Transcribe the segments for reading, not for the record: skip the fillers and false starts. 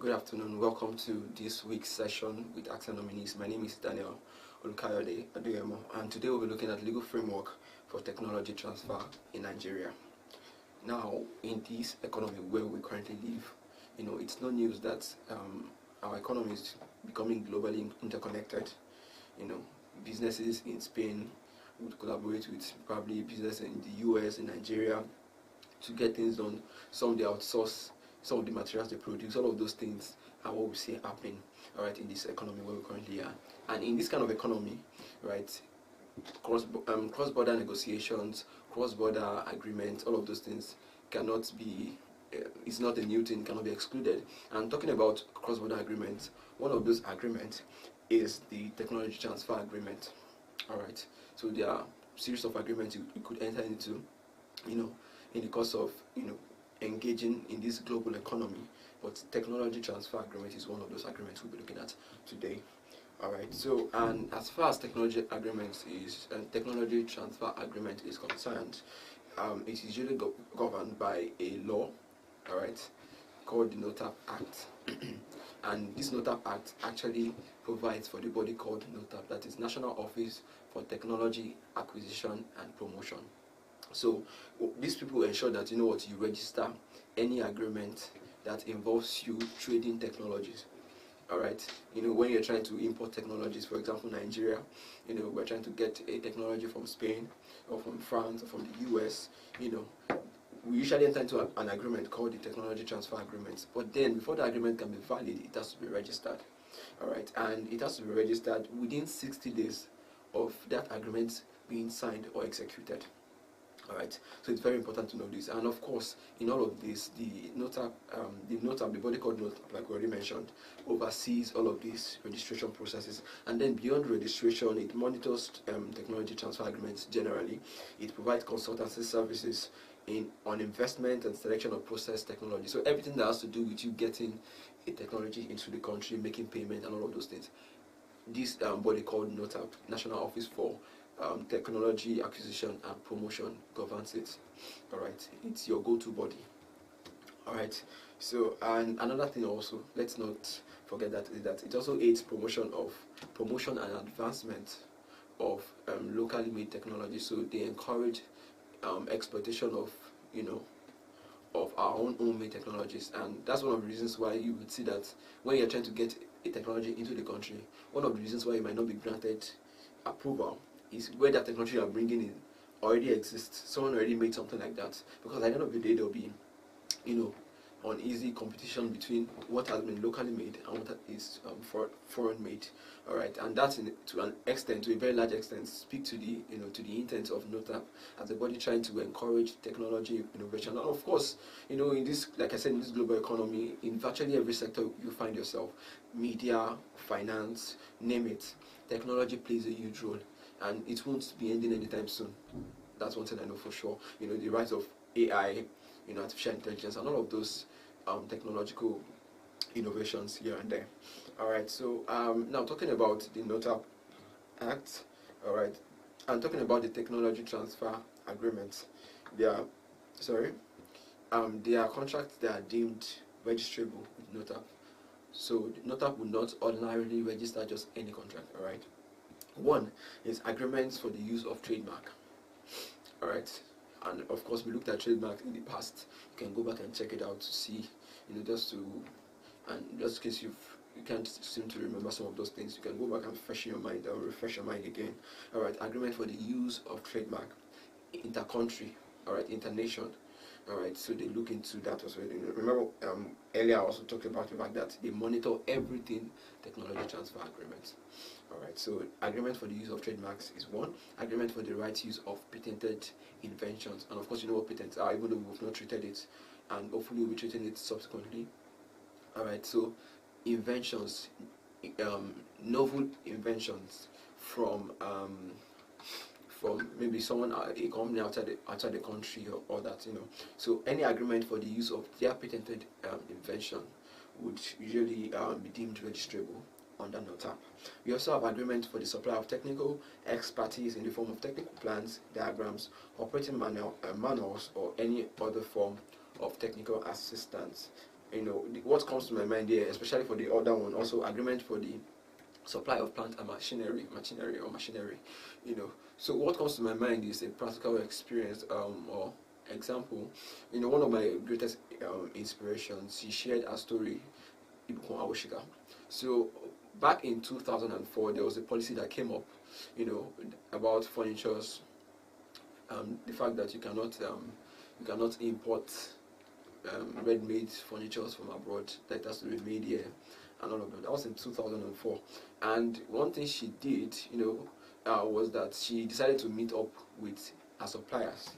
Good afternoon. Welcome to this week's session with AXA nominees. My name is Daniel Olukayode Aduyemo, and today we'll be looking at legal framework for technology transfer in Nigeria. Now, in this economy where we currently live, it's no news that our economy is becoming globally interconnected. Businesses in Spain would collaborate with probably business in the US, in Nigeria, to get things done. Some they outsource some of the materials they produce. All of those things are what we see happening, all right, in this economy where we currently are. And in this kind of economy, right, cross-border negotiations, cross-border agreements, all of those things cannot be. It's not a new thing; cannot be excluded. And talking about cross-border agreements, one of those agreements is the technology transfer agreement. All right. So there are series of agreements you could enter into, in the course of engaging in this global economy. But technology transfer agreement is one of those agreements we'll be looking at today. All right. So, and as far as technology transfer agreement is concerned, it is usually governed by a law, all right, called the NOTAP Act. And this NOTAP Act actually provides for the body called NOTAP, that is National Office for Technology Acquisition and Promotion. So these people ensure that you register any agreement that involves you trading technologies. All right, when you're trying to import technologies, for example, Nigeria, we're trying to get a technology from Spain or from France or from the US, we usually enter into an agreement called the technology transfer agreement. But then, before the agreement can be valid, it has to be registered. All right, and it has to be registered within 60 days of that agreement being signed or executed. All right, so it's very important to know this. And of course, in all of this, the body called NOTAP, like we already mentioned, oversees all of these registration processes. And then beyond registration, it monitors technology transfer agreements generally. It provides consultancy services on investment and selection of process technology. So everything that has to do with you getting a technology into the country, making payment, and all of those things. This body called NOTAP, National Office for Technology Acquisition and Promotion, governs it. All right, it's your go-to body. All right. So, and another thing also, let's not forget that is that it also aids promotion and advancement of locally made technology. So they encourage exploitation of of our own homemade technologies, and that's one of the reasons why you would see that when you're trying to get a technology into the country, one of the reasons why you might not be granted approval is where that technology you are bringing in already exists. Someone already made something like that, because at the end of the day there'll be uneasy competition between what has been locally made and what is foreign made. All right, and that's to a very large extent, speak to the to the intent of NOTAP as a body trying to encourage technology innovation. And of course, in this, like I said, in this global economy, in virtually every sector you find yourself, media, finance, name it, technology plays a huge role, and it won't be ending anytime soon. That's one thing I know for sure. The rise of AI, artificial intelligence, and all of those technological innovations here and there. All right, so now talking about the NOTAP Act, all right, and talking about the technology transfer agreements, they are contracts that are deemed registrable with NOTAP. So the NOTAP will not ordinarily register just any contract. All right. One is agreements for the use of trademark. All right. And of course, we looked at trademark in the past. You can go back and check it out to see, just in case you can't seem to remember some of those things, you can go back and refresh your mind again. All right, agreement for the use of trademark, inter-country, all right, inter-nation. All right, so they look into that as well. Remember, earlier I also talked about the fact that they monitor everything technology transfer agreements. All right, so agreement for the use of trademarks is one. Agreement for the right use of patented inventions, and of course you know what patents are, even though we've not treated it, and hopefully we'll be treating it subsequently. All right, so inventions, novel inventions from maybe someone, a company outside the country or that, So any agreement for the use of their patented invention would usually be deemed registrable under NOTAP. We also have agreement for the supply of technical expertise in the form of technical plans, diagrams, operating manuals, or any other form of technical assistance. What comes to my mind here, especially for the other one, also agreement for the supply of plant and machinery. So what comes to my mind is a practical experience or example. One of my greatest inspirations, she shared a story, Ibukun Awoshika. So back in 2004, there was a policy that came up, about furnitures, the fact that you cannot import ready-made furnitures from abroad, that has to be made here and all of that. That was in 2004. And one thing she did, was that she decided to meet up with her suppliers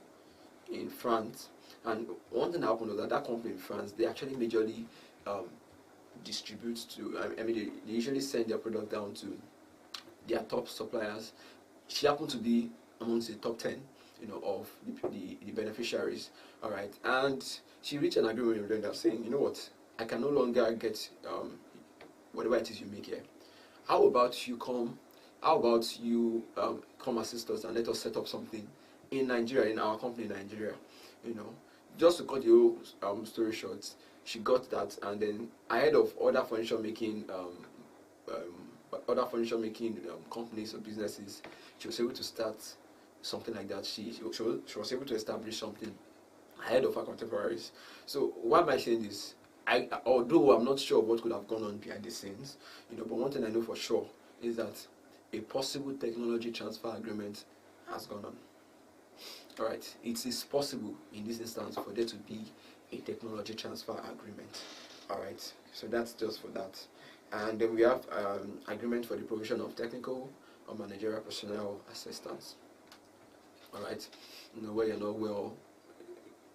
in France. And one thing that happened was that company in France, they actually majorly distribute to, they usually send their product down to their top suppliers. She happened to be amongst the top 10, of the beneficiaries. All right. And she reached an agreement with them saying, you know what, I can no longer get whatever it is you make here. How about you come assist us and let us set up something in Nigeria, in our company in Nigeria. Just to cut the whole story short, she got that, and then ahead of other furniture making companies or businesses, she was able to start something like that. She was able to establish something ahead of her contemporaries. So why am I saying this? Although I'm not sure what could have gone on behind the scenes, but one thing I know for sure is that a possible technology transfer agreement has gone on. All right, it is possible in this instance for there to be a technology transfer agreement. All right, so that's just for that. And then we have agreement for the provision of technical or managerial personnel assistance. All right, where you're not well,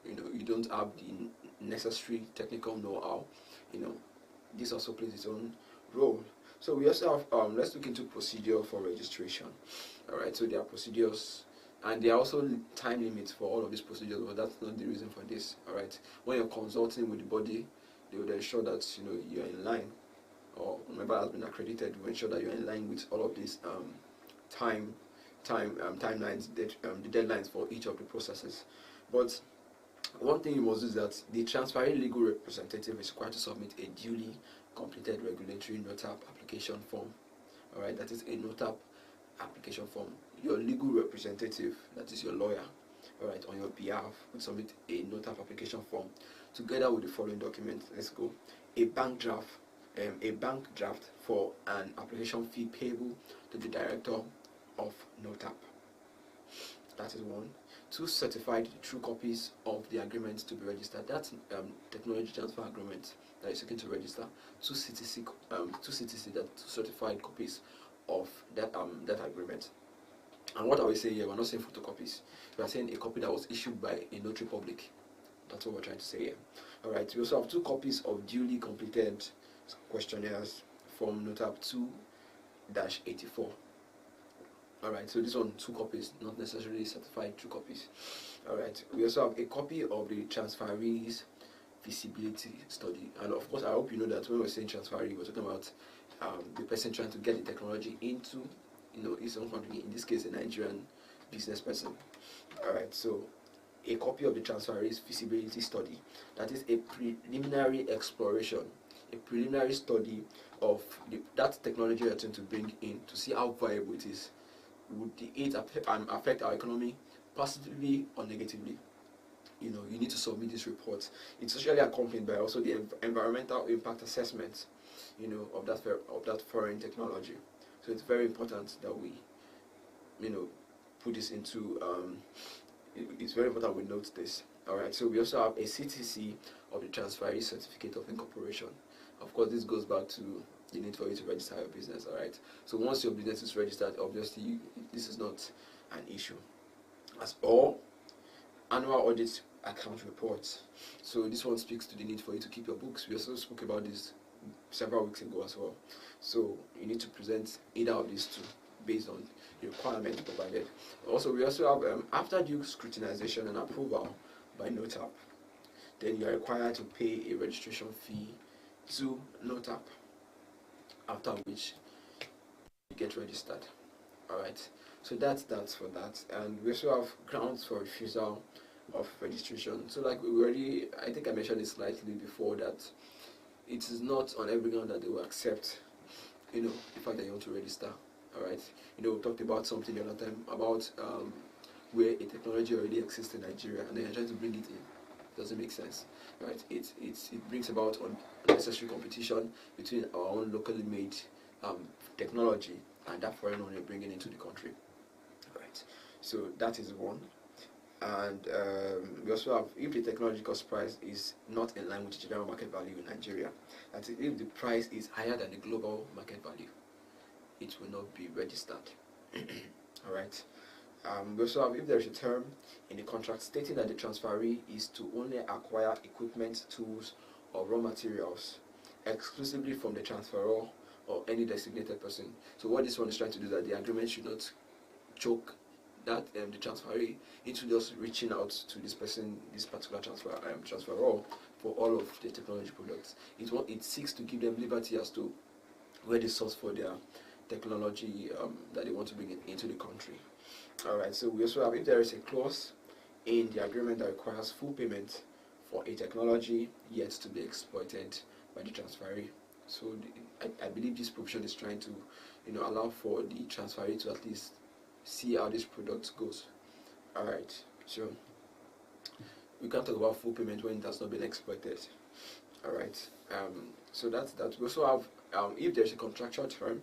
you don't have the necessary technical know-how, this also plays its own role. So we also have, let's look into procedure for registration. All right, so there are procedures, and there are also time limits for all of these procedures, but that's not the reason for this. All right, when you're consulting with the body, they will ensure that you're in line, or whoever has been accredited will ensure that you're in line with all of these timelines, the deadlines for each of the processes. But one thing you must do is that the transferee legal representative is required to submit a duly completed regulatory NOTAP application form. All right, that is a NOTAP application form. Your legal representative, that is your lawyer, all right, on your behalf, will submit a NOTAP application form together with the following documents. Let's go. A bank draft for an application fee payable to the director of NOTAP. That is one. 2 certified true copies of the agreement to be registered. That's technology transfer agreement that is seeking to register. 2 certified copies of that agreement. And what are we saying here? We're not saying photocopies. We are saying a copy that was issued by a notary public. That's what we're trying to say here. All right. We also have 2 copies of duly completed questionnaires from NOTAP 2-84. Alright, so this one, 2 copies, not necessarily certified 2 copies. Alright, we also have a copy of the transferee's feasibility study. And of course, I hope you know that when we're saying transferee, we're talking about the person trying to get the technology into his own country, in this case, a Nigerian business person. Alright, so a copy of the transferee's feasibility study. That is a preliminary exploration, a preliminary study of that technology you're trying to bring in to see how viable it is. Would it affect our economy positively or negatively? You need to submit this report. It's usually accompanied by also the environmental impact assessment, of that foreign technology. So it's very important that we, put this into. It's very important we note this. All right. So we also have a CTC of the transferee certificate of incorporation. Of course, this goes back to the need for you to register your business. All right. So once your business is registered, obviously this is not an issue. As all annual audit account reports. So this one speaks to the need for you to keep your books. We also spoke about this several weeks ago as well. So you need to present either of these 2 based on the requirements provided. Also, we also have after due scrutinization and approval by NOTAP, then you are required to pay a registration fee to NOTAP, after which you get registered. Alright, so that's for that. And we also have grounds for refusal of registration. So like we already, I think I mentioned it slightly before, that it is not on every ground that they will accept, the fact that you want to register. All right. We talked about something the other time about where a technology already exists in Nigeria and then you're trying to bring it in. It doesn't make sense, right? It brings about unnecessary competition between our own locally made technology and that foreign one you're bringing into the country. All right. So that is one. And we also have, if the technology cost price is not in line with the general market value in Nigeria, that is, if the price is higher than the global market value, it will not be registered. All right. We also have, if there is a term in the contract stating that the transferee is to only acquire equipment, tools, or raw materials exclusively from the transferor or any designated person. So what this one is trying to do is that the agreement should not choke that the transferee into just reaching out to this person, this particular transferor for all of the technology products. It seeks to give them liberty as to where they source for their technology that they want to bring into the country. Alright, so we also have, if there is a clause in the agreement that requires full payment for a technology yet to be exploited by the transferee. So I believe this provision is trying to allow for the transferee to at least see how this product goes. Alright, so we can't talk about full payment when it has not been exploited. Alright, so that's that. We also have, if there's a contractual term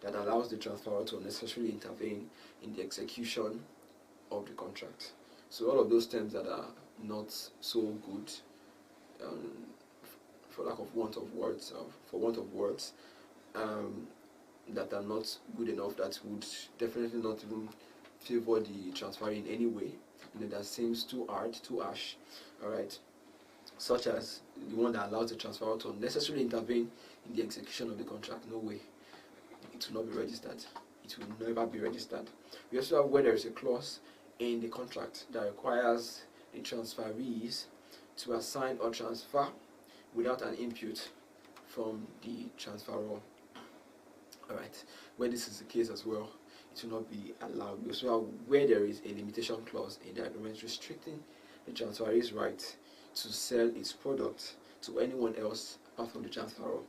that allows the transferor to unnecessarily intervene in the execution of the contract. So all of those terms that are not so good, for lack of want of words, that are not good enough, that would definitely not even favor the transfer in any way, that seems too hard, too harsh. Alright, such as the one that allows the transferor to unnecessarily intervene in the execution of the contract. No way. It will not be registered. It will never be registered. We also have where there is a clause in the contract that requires the transferees to assign or transfer without an input from the transferor. Alright, where this is the case as well, it will not be allowed. We also have where there is a limitation clause in the agreement restricting the transferee's right to sell its product to anyone else apart from the transferor.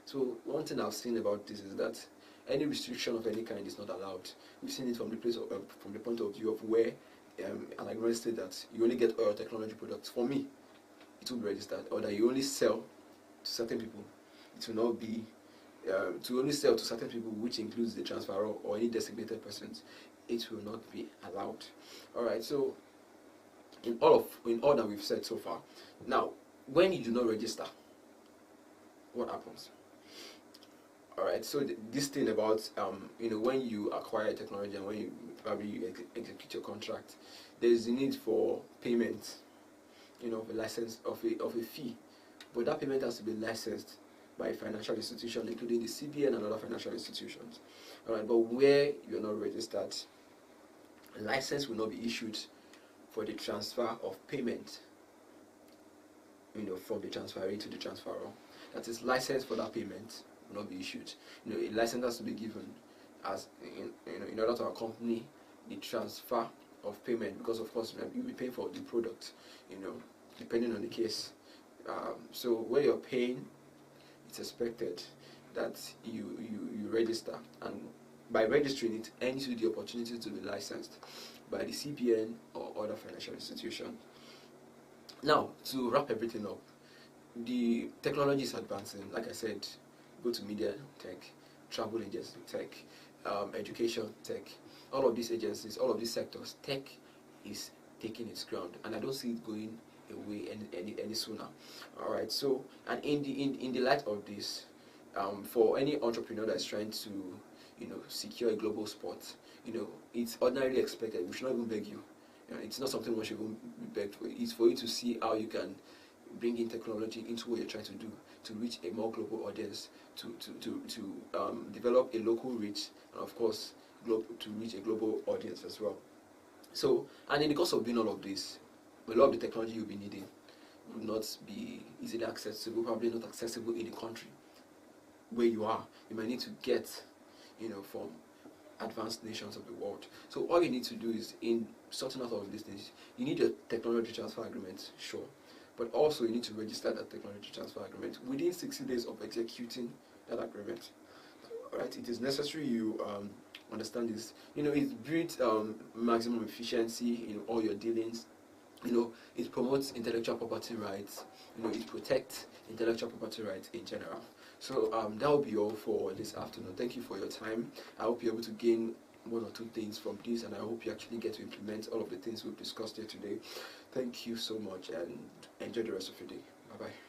So one thing I've seen about this is that any restriction of any kind is not allowed. We've seen it from the point of view of where an agreement states that you only get oil technology products. For me, it will be registered, or that you only sell to certain people. It will not be to only sell to certain people, which includes the transferor or any designated persons. It will not be allowed. All right. So in all that we've said so far, now when you do not register, what happens? Alright, so this thing about when you acquire technology and when you probably execute your contract, there's a need for payment, of a license of a fee, but that payment has to be licensed by a financial institution, including the CBN and other financial institutions. Alright, but where you're not registered, a license will not be issued for the transfer of payment, from the transferee to the transferor. That is, license for that payment will not be issued. A license has to be given as in order to accompany the transfer of payment, because of course you'll be paying for the product, depending on the case. So where you're paying, it's expected that you register, and by registering it earns you the opportunity to be licensed by the CBN or other financial institution. Now, to wrap everything up, the technology is advancing. Like I said, go to media tech, travel agency tech, education tech, all of these agencies, all of these sectors, tech is taking its ground, and I don't see it going away any sooner. All right. So, and in the light of this, for any entrepreneur that's trying to secure a global spot, it's ordinarily expected. We should not even beg you. It's not something one should even be begged for. It's for you to see how you can bring in technology into what you're trying to do to reach a more global audience, to develop a local reach, and of course to reach a global audience as well. So, and in the course of doing all of this, a lot of the technology you'll be needing will not be easily accessible, probably not accessible in the country where you are. You might need to get from advanced nations of the world. So all you need to do is, in sorting out all of these things, you need a technology transfer agreement, sure, but also you need to register that technology transfer agreement within 60 days of executing that agreement. Right? It is necessary you understand this. It breeds maximum efficiency in all your dealings. It promotes intellectual property rights. It protects intellectual property rights in general. So that will be all for this afternoon. Thank you for your time. I hope you're able to gain one or two things from this, and I hope you actually get to implement all of the things we've discussed here today. Thank you so much, and enjoy the rest of your day. Bye bye.